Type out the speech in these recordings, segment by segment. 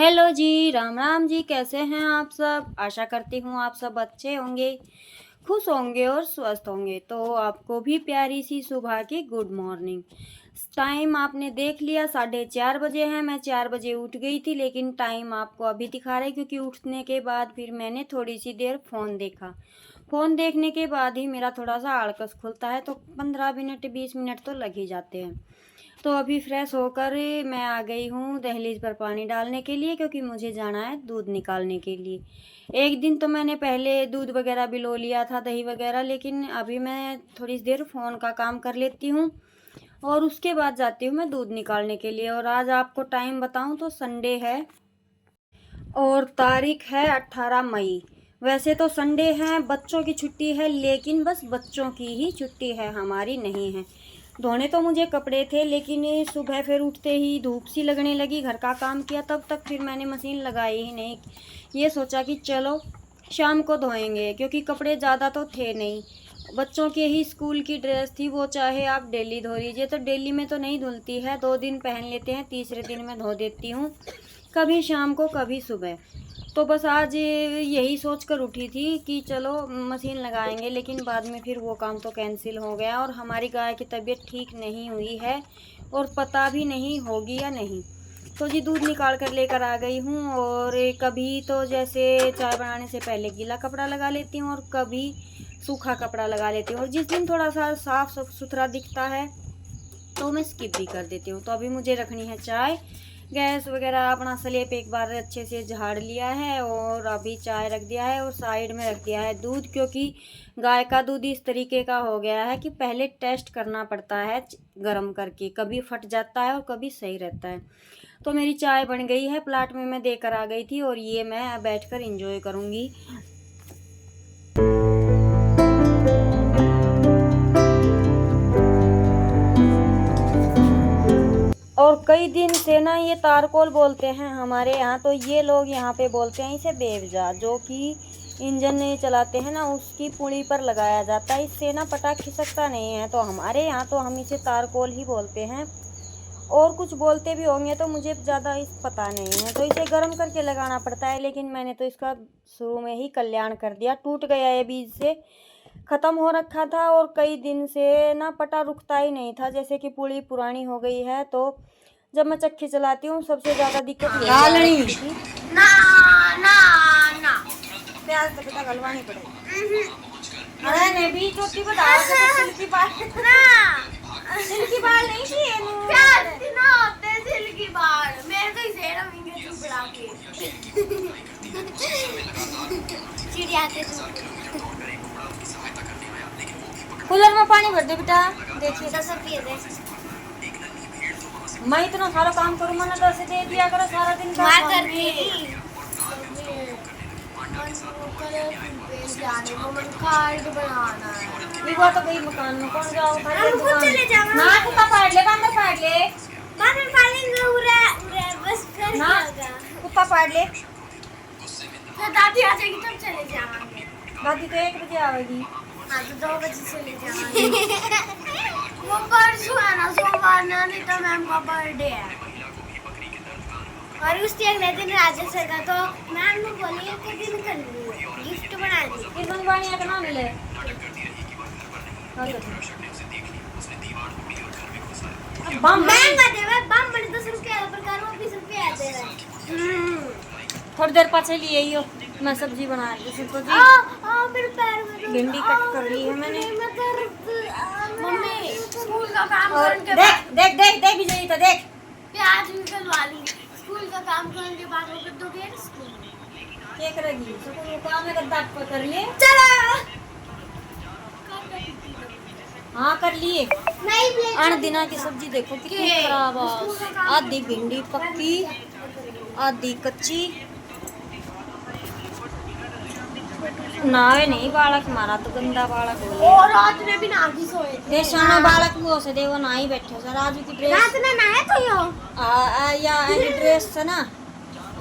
Hello जी, राम राम जी। कैसे हैं आप सब? आशा करती हूँ आप सब अच्छे होंगे, खुश होंगे और स्वस्थ होंगे। तो आपको भी प्यारी सी सुबह की गुड मॉर्निंग। टाइम आपने देख लिया, 4:30 बजे हैं। मैं 4 बजे उठ गई थी, लेकिन टाइम आपको अभी दिखा रहा है क्योंकि उठने के बाद फिर मैंने थोड़ी सी देर फ़ोन देखा। फ़ोन देखने के बाद ही मेरा थोड़ा सा आलकस खुलता है, तो 15 मिनट 20 मिनट तो लग ही जाते हैं। तो अभी फ्रेश होकर मैं आ गई हूँ दहलीज पर पानी डालने के लिए, क्योंकि मुझे जाना है दूध निकालने के लिए। एक दिन तो मैंने पहले दूध वगैरह भी लो लिया था, दही वगैरह, लेकिन अभी मैं थोड़ी देर फ़ोन का काम कर लेती हूँ और उसके बाद जाती हूँ मैं दूध निकालने के लिए। और आज आपको टाइम बताऊँ तो संडे है और तारीख है 18 मई। वैसे तो संडे है, बच्चों की छुट्टी है, लेकिन बस बच्चों की ही छुट्टी है, हमारी नहीं है। धोने तो मुझे कपड़े थे, लेकिन सुबह फिर उठते ही धूप सी लगने लगी, घर का काम किया, तब तक फिर मैंने मशीन लगाई ही नहीं। ये सोचा कि चलो शाम को धोएंगे, क्योंकि कपड़े ज़्यादा तो थे नहीं। बच्चों के ही स्कूल की ड्रेस थी, वो चाहे आप डेली धो लीजिए, तो डेली में तो नहीं धुलती है, 2 दिन पहन लेते हैं, तीसरे दिन मैं धो देती हूँ, कभी शाम को कभी सुबह। तो बस आज यही सोच कर उठी थी कि चलो मशीन लगाएंगे, लेकिन बाद में फिर वो काम तो कैंसिल हो गया। और हमारी गाय की तबीयत ठीक नहीं हुई है और पता भी नहीं होगी या नहीं। तो जी दूध निकाल कर लेकर आ गई हूँ। और कभी तो जैसे चाय बनाने से पहले गीला कपड़ा लगा लेती हूँ और कभी सूखा कपड़ा लगा लेती हूँ, और जिस दिन थोड़ा सा साफ सुथरा दिखता है तो मैं स्किप भी कर देती हूँ। तो अभी मुझे रखनी है चाय। गैस वगैरह अपना स्लेब एक बार अच्छे से झाड़ लिया है और अभी चाय रख दिया है और साइड में रख दिया है दूध, क्योंकि गाय का दूध इस तरीके का हो गया है कि पहले टेस्ट करना पड़ता है गर्म करके, कभी फट जाता है और कभी सही रहता है। तो मेरी चाय बन गई है, प्लाट में मैं देकर आ गई थी और ये मैं बैठकर एंजॉय करूँगी। और कई दिन से ना ये तारकोल बोलते हैं हमारे यहाँ, तो ये लोग यहाँ पे बोलते हैं इसे बेवजा, जो कि इंजन चलाते हैं ना उसकी पुड़ी पर लगाया जाता है। इससे ना पटा खिसकता नहीं है, तो हमारे यहाँ तो हम इसे तारकोल ही बोलते हैं। और कुछ बोलते भी होंगे तो मुझे ज़्यादा इस पता नहीं है। तो इसे गर्म करके लगाना पड़ता है, लेकिन मैंने तो इसका शुरू में ही कल्याण कर दिया। टूट गया ये बीज से, ख़त्म हो रखा था और कई दिन से ना पटा रुकता ही नहीं था, जैसे कि पुड़ी पुरानी हो गई है। तो जब मैं चक्की चलाती हूँ सबसे ज़्यादा दिक्कत यही आ रही थी। ना ना ना प्याज तो बेटा गलवानी पड़ेगी। अरे ने भी चोटी बता सिल्की बाल, सिल्की बाल नहीं थी ये प्याज ना होते सिल्की बाल मेरे को इसे ना विंगे चुप बड़ा के चिड़िया के कूलर में पानी भर दे बेटा। देखिए 10 रुपये दे। मैं इतना सारा काम करूँ, मैंने 10 दे दिया करो सारा दिन का मैं कर रही जाने को मन कार्ड बनाना है। ये बात तो गई मकान में कौन जाओ हम खुद चले जाएंगे ना, कुत्ता पाड़ ले, बंदर पाड़ ले, बादल पालेंगे उरे बस कर ना कुत्ता पाड़ ले। फिर दादी आ जाएगी तब चले जाएंगे। दादी तो 1 बजे आएगी। हाँ तो 2 बजे चले जाएंगे। वो परसों है ना, सोमवार ना, नहीं तो मैम का बर्थडे है और उसके अगले दिन राजेश का, तो मैम ने बोली एक दिन कर ली गिफ्ट बना दी। इस बंगवानी का नाम ले बम महंगा देवे बम बड़े 10 रुपये प्रकार वो 20 रुपये दे रहे। थोड़ी देर पाछे लिए यो मैं सब्जी बना रही थी। तो जी मेरे पैर में भिंडी कट कर ली है मैंने। मम्मी स्कूल का काम और करने के देख देख देख देख विजयी तो देख प्याज निकलवा ली। स्कूल का काम करने के बाद वो कर दोगे ना स्कूल में क्या करेगी? स्कूल का काम है, दांत पकड़ ले। चलो हाँ कर लिए। नहीं अनदिना की सब्जी देखो कितनी खराब है, आधी भिंडी पक्की आधी कच्ची। नावे नहीं बालक, हमारा तो गंदा बालक हो। और रात में भी नागी सोए थे। देशाना बालक वो से देवो ना ही बैठे सर। आज की ड्रेस रात में नहाए तो यो या ऐसी ड्रेस से ना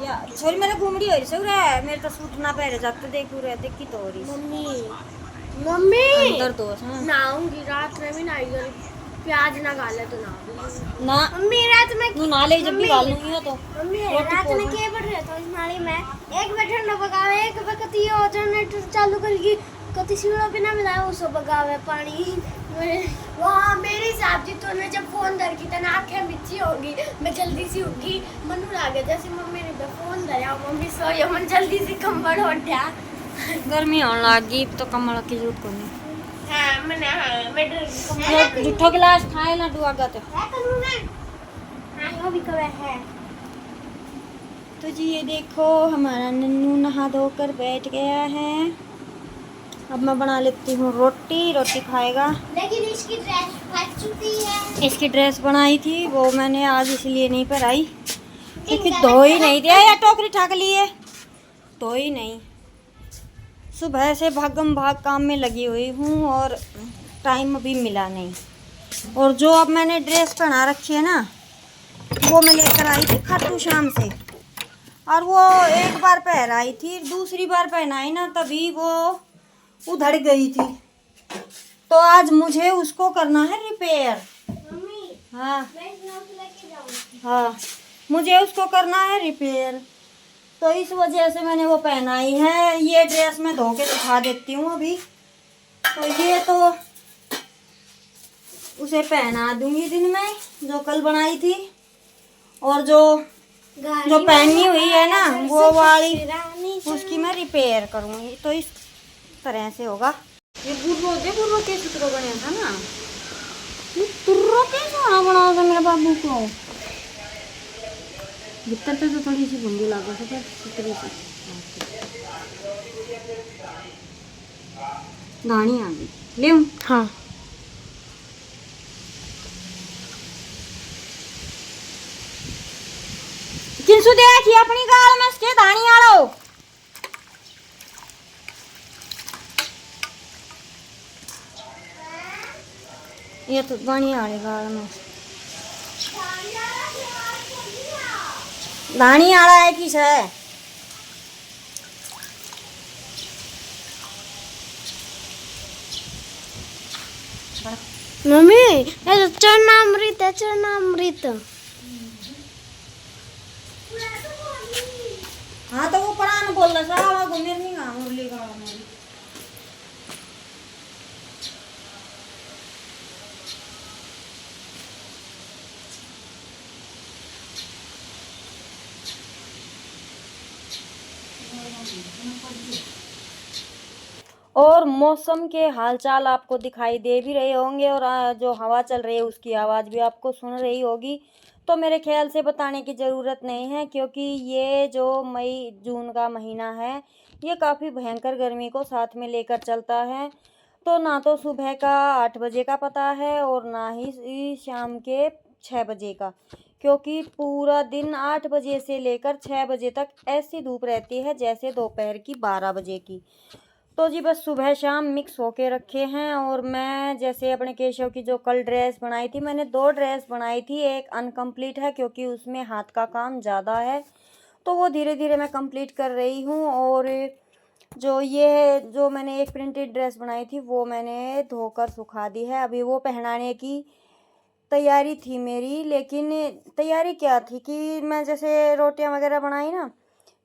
या छोरी मेरे घूमड़ी हो रही सो रे, मेरे तो सूट ना पहने जाते देखू रे, देख की तो हो रही मम्मी मम्मी अंदर दोस्त है। नहाऊंगी रात में भी नहाई करूंगी। प्याज ना गाले तो ना ना मम्मी रात में तू ना ले जब भी गाल नहीं है तो मम्मी रोटी रात में पोस। के बढ़ रहे तो मारी मैं एक बैठे न पकावे एक बकती हो जनरेटर चालू करके कति सीढ़ो बिना मिलाए उसो पकावे पानी वहाँ मेरी साहब जी तो ने जब फोन धर की तना आंखें मिची होगी मैं जल्दी से उठी मनु लागे जैसे मम्मी ने फोन धरा मम्मी सोयो मन जल्दी से कंबल उठा गर्मी होने लगी तो कमल की जरूरत को नहीं हाँ मैं डर गई जुठो गिलास खाए ना डुआ गते है करूँ मैं हाँ यो भी कवे है तो जी ये देखो हमारा नन्नू नहा धोकर बैठ गया है। अब मैं बना लेती हूँ रोटी, रोटी खाएगा। लेकिन इसकी ड्रेस फट चुकी है इसकी ड्रेस बनाई थी वो मैंने आज इसलिए नहीं पहनाई क्योंकि धो ही नहीं दिया या टोकरी ठाक ली है धो ही नहीं। सुबह से भागम भाग काम में लगी हुई हूँ और टाइम अभी मिला नहीं। और जो अब मैंने ड्रेस पहना रखी है ना वो मैं लेकर आई थी खाटू श्याम से और वो एक बार पहनाई थी दूसरी बार पहनाई ना तभी वो उधड़ गई थी तो आज मुझे उसको करना है रिपेयर। मम्मी हाँ मैं इस नाव से लेके जाऊंगी हाँ मुझे उसको करना है रिपेयर तो इस वजह से मैंने वो पहनाई है। ये ड्रेस मैं धो के दिखा देती हूँ अभी। तो ये तो उसे पहना दूंगी दिन में जो कल बनाई थी और जो पहनी हुई है ना वो वाली उसकी मैं रिपेयर करूँगी तो इस तरह से होगा। ये बुर्रो के चित्रों बने था ना ये तुर्रो कैसे होना बना था मेरे बाबू को भीतर पे तो थोड़ी सी भूंगी लागो से पर चित्री से दानी आ गई ले हाँ किंसु देखी अपनी गाल में इसके दानी आड़ो ये तो दानी आड़े गाल में दानी आड़ा है किस है मम्मी ये चरणामृत है चरणामृत हाँ तो वो पुराना बोल रहा था वो घूमे नहीं गा मुरली गाँव में और मौसम के हालचाल आपको दिखाई दे भी रहे होंगे और जो हवा चल रही है उसकी आवाज़ भी आपको सुन रही होगी तो मेरे ख्याल से बताने की ज़रूरत नहीं है क्योंकि ये जो मई जून का महीना है ये काफ़ी भयंकर गर्मी को साथ में लेकर चलता है। तो ना तो सुबह का 8 बजे का पता है और ना ही शाम के 6 बजे का क्योंकि पूरा दिन 8 बजे से लेकर 6 बजे तक ऐसी धूप रहती है जैसे दोपहर की 12 बजे की। तो जी बस सुबह शाम मिक्स होके रखे हैं। और मैं जैसे अपने केशव की जो कल ड्रेस बनाई थी मैंने 2 ड्रेस बनाई थी एक अनकम्प्लीट है क्योंकि उसमें हाथ का काम ज़्यादा है तो वो धीरे धीरे मैं कंप्लीट कर रही हूँ। और जो ये है जो मैंने एक प्रिंटेड ड्रेस बनाई थी वो मैंने धोकर सुखा दी है। अभी वो पहनाने की तैयारी थी मेरी लेकिन तैयारी क्या थी कि मैं जैसे रोटियां वगैरह बनाई ना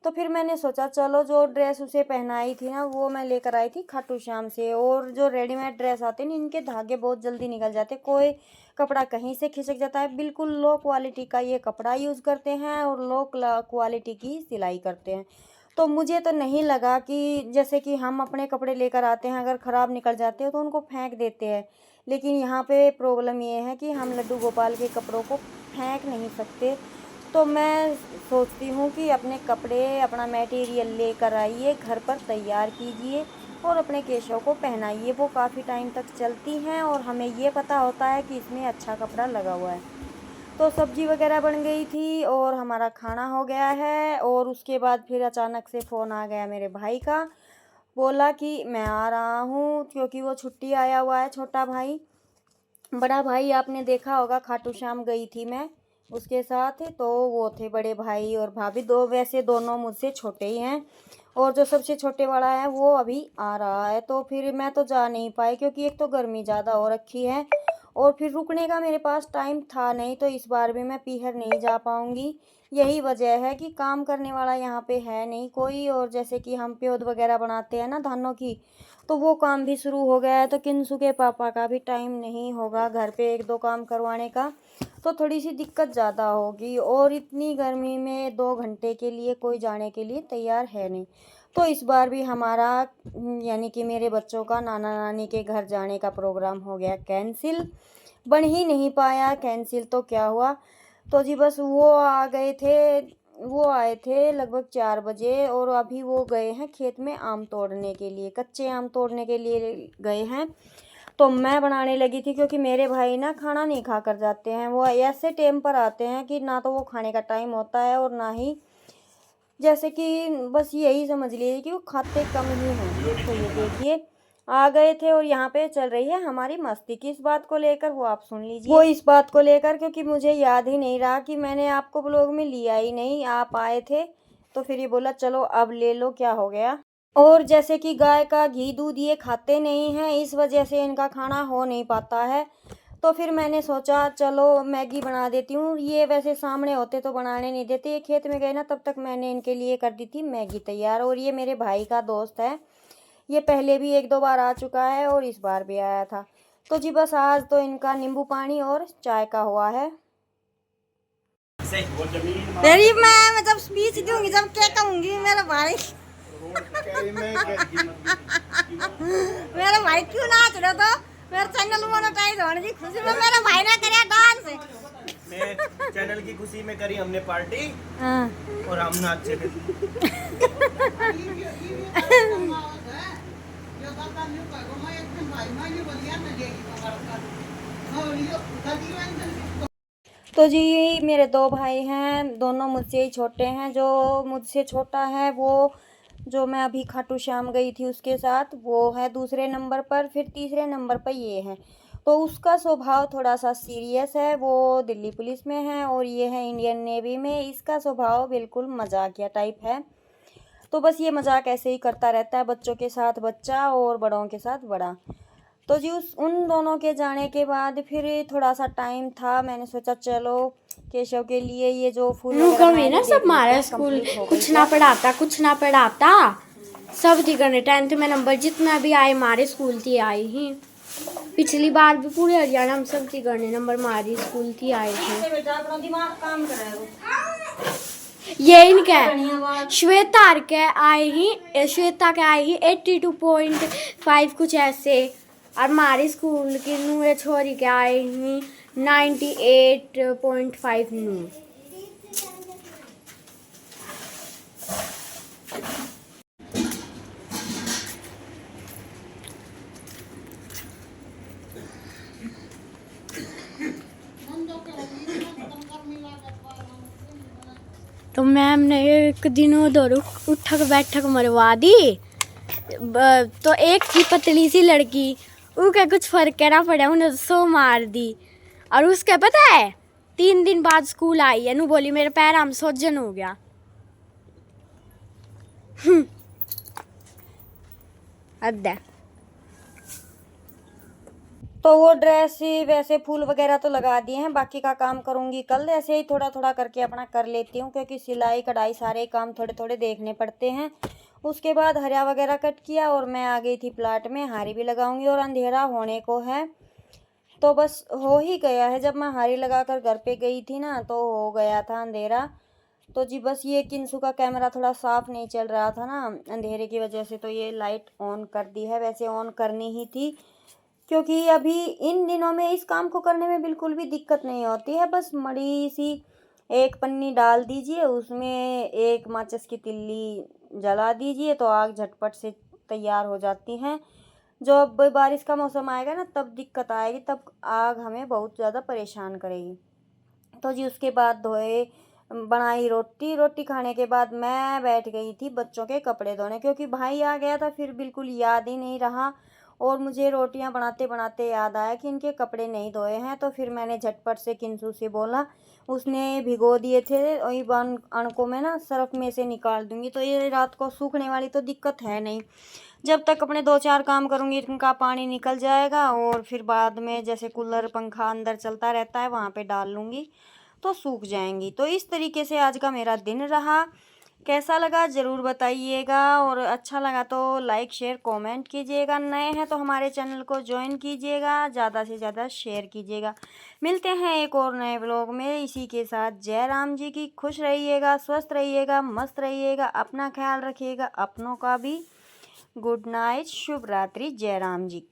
तो फिर मैंने सोचा चलो जो ड्रेस उसे पहनाई थी ना वो मैं लेकर आई थी खाटू श्याम से। और जो रेडीमेड ड्रेस आते हैं इनके धागे बहुत जल्दी निकल जाते कोई कपड़ा कहीं से खिसक जाता है। बिल्कुल लो क्वालिटी का ये कपड़ा यूज़ करते हैं और लो क्वालिटी की सिलाई करते हैं। तो मुझे तो नहीं लगा कि जैसे कि हम अपने कपड़े लेकर आते हैं अगर ख़राब निकल जाते हैं तो उनको फेंक देते हैं लेकिन यहाँ पे प्रॉब्लम ये है कि हम लड्डू गोपाल के कपड़ों को फेंक नहीं सकते। तो मैं सोचती हूँ कि अपने कपड़े अपना मटेरियल लेकर आइए घर पर तैयार कीजिए और अपने केशव को पहनाइए वो काफ़ी टाइम तक चलती हैं और हमें ये पता होता है कि इसमें अच्छा कपड़ा लगा हुआ है। तो सब्जी वगैरह बन गई थी और हमारा खाना हो गया है। और उसके बाद फिर अचानक से फ़ोन आ गया मेरे भाई का बोला कि मैं आ रहा हूँ क्योंकि वो छुट्टी आया हुआ है छोटा भाई। बड़ा भाई आपने देखा होगा खाटू श्याम गई थी मैं उसके साथ तो वो थे बड़े भाई और भाभी दो वैसे दोनों मुझसे छोटे ही हैं और जो सबसे छोटे वाला है वो अभी आ रहा है। तो फिर मैं तो जा नहीं पाई क्योंकि एक तो गर्मी ज़्यादा हो रखी है और फिर रुकने का मेरे पास टाइम था नहीं, तो इस बार भी मैं पीहर नहीं जा पाऊँगी। यही वजह है कि काम करने वाला यहाँ पे है नहीं कोई, और जैसे कि हम प्योद वगैरह बनाते हैं ना धानों की, तो वो काम भी शुरू हो गया है, तो किंसु के पापा का भी टाइम नहीं होगा घर पे 1-2 काम करवाने का, तो थोड़ी सी दिक्कत ज़्यादा होगी। और इतनी गर्मी में 2 घंटे के लिए कोई जाने के लिए तैयार है नहीं। तो इस बार भी हमारा यानी कि मेरे बच्चों का नाना नानी के घर जाने का प्रोग्राम हो गया कैंसिल, बन ही नहीं पाया कैंसिल। तो क्या हुआ, तो जी बस वो आए थे लगभग 4 बजे, और अभी वो गए हैं खेत में आम तोड़ने के लिए, कच्चे आम तोड़ने के लिए गए हैं। तो मैं बनाने लगी थी, क्योंकि मेरे भाई ना खाना नहीं खा कर जाते हैं, वो ऐसे टाइम पर आते हैं कि ना तो वो खाने का टाइम होता है, और ना ही जैसे कि बस यही समझ लीजिए कि वो खाते कम ही हैं। तो ये देखिए आ गए थे, और यहाँ पे चल रही है हमारी मस्ती। किस बात को लेकर वो आप सुन लीजिए। वो इस बात को लेकर, क्योंकि मुझे याद ही नहीं रहा कि मैंने आपको ब्लॉग में लिया ही नहीं, आप आए थे तो फिर ये बोला चलो अब ले लो, क्या हो गया। और जैसे कि गाय का घी दूध ये खाते नहीं हैं, इस वजह से इनका खाना हो नहीं पाता है। तो फिर मैंने सोचा चलो मैगी बना देती हूँ। ये वैसे सामने होते तो बनाने नहीं देते, ये खेत में गए ना तब तक मैंने इनके लिए कर दी थी मैगी तैयार। और ये मेरे भाई का दोस्त है, ये पहले भी 1-2 बार आ चुका है और इस बार भी आया था। तो जी बस आज तो इनका नींबू पानी और चाय का हुआ है। तेरी मैं जब स्पीच दूंगी, जब क्या कहूंगी मेरा भाई मेरा भाई क्यों नाच रहा था, मेरा चैनल मोनेटाइज होने की खुशी में मेरा भाई ने करे डांस। मैं चैनल की खुशी में करी हमने पार्टी और हम नाचे थे। तो जी मेरे 2 भाई हैं, दोनों मुझसे ही छोटे हैं। जो मुझसे छोटा है वो जो मैं अभी खाटू श्याम गई थी उसके साथ, वो है दूसरे नंबर पर। फिर तीसरे नंबर पर ये है, तो उसका स्वभाव थोड़ा सा सीरियस है, वो दिल्ली पुलिस में है, और ये है इंडियन नेवी में। इसका स्वभाव बिल्कुल मजाकिया टाइप है, तो बस ये मजाक ऐसे ही करता रहता है, बच्चों के साथ बच्चा और बड़ों के साथ बड़ा। तो जी उन दोनों के जाने के बाद फिर थोड़ा सा टाइम था, मैंने सोचा चलो केशव के लिए ये जो फूल कभी ना सब हमारा स्कूल कुछ ना पढ़ाता सब थी करने। 10th में नंबर जितना भी आए हमारे स्कूल थी आए ही। पिछली बार भी पूरे हरियाणा में सब थी करने नंबर हमारी स्कूल थी आए थे। दिमाग काम ये इनके श्वेता के आए ही, श्वेता के आए ही 82.5 कुछ ऐसे, और हमारे स्कूल की नूरे छोरी के आए ही 98.5 नू। तो मैम ने एक दिन उधर उठक बैठक मरवा दी। तो एक थी पतली सी लड़की, उसका कुछ फर्क कहना पड़ा, उन्हें सो मार दी। और उसके पता है 3 दिन बाद स्कूल आई है, नू बोली मेरे पैर हम सोजन हो गया। अद्दा तो वो ड्रेस ही वैसे फूल वगैरह तो लगा दिए हैं, बाकी का काम करूँगी कल। ऐसे ही थोड़ा थोड़ा करके अपना कर लेती हूँ, क्योंकि सिलाई कढ़ाई सारे काम थोड़े थोड़े देखने पड़ते हैं। उसके बाद हरिया वगैरह कट किया और मैं आ गई थी प्लाट में, हारी भी लगाऊंगी और अंधेरा होने को है। तो बस हो ही गया है, जब मैं हारी लगाकर घर पे गई थी ना तो हो गया था अंधेरा। तो जी बस ये किंसु का कैमरा थोड़ा साफ नहीं चल रहा था ना अंधेरे की वजह से, तो ये लाइट ऑन कर दी है। वैसे ऑन करनी ही थी, क्योंकि अभी इन दिनों में इस काम को करने में बिल्कुल भी दिक्कत नहीं होती है। बस मड़ी सी एक पन्नी डाल दीजिए, उसमें एक माचिस की तिल्ली जला दीजिए, तो आग झटपट से तैयार हो जाती हैं। जो अब बारिश का मौसम आएगा ना तब दिक्कत आएगी, तब आग हमें बहुत ज़्यादा परेशान करेगी। तो जी उसके बाद धोए, बनाई रोटी। रोटी खाने के बाद मैं बैठ गई थी बच्चों के कपड़े धोने, क्योंकि भाई आ गया था, फिर बिल्कुल याद ही नहीं रहा। और मुझे रोटियां बनाते बनाते याद आया कि इनके कपड़े नहीं धोए हैं, तो फिर मैंने झटपट से किंसू से बोला, उसने भिगो दिए थे वही अणकों में ना सर्फ में से निकाल दूंगी, तो ये रात को सूखने वाली तो दिक्कत है नहीं। जब तक अपने 2-4 काम करूँगी इनका पानी निकल जाएगा, और फिर बाद में जैसे कूलर पंखा अंदर चलता रहता है वहाँ पे डाल लूँगी तो सूख जाएंगी। तो इस तरीके से आज का मेरा दिन रहा। कैसा लगा ज़रूर बताइएगा, और अच्छा लगा तो लाइक शेयर कमेंट कीजिएगा। नए हैं तो हमारे चैनल को ज्वाइन कीजिएगा, ज़्यादा से ज़्यादा शेयर कीजिएगा। मिलते हैं एक और नए ब्लॉग में। इसी के साथ जय राम जी की। खुश रहिएगा, स्वस्थ रहिएगा, मस्त रहिएगा, अपना ख्याल रखिएगा, अपनों का भी। गुड नाइट, शुभ रात्रि, जय राम जी की।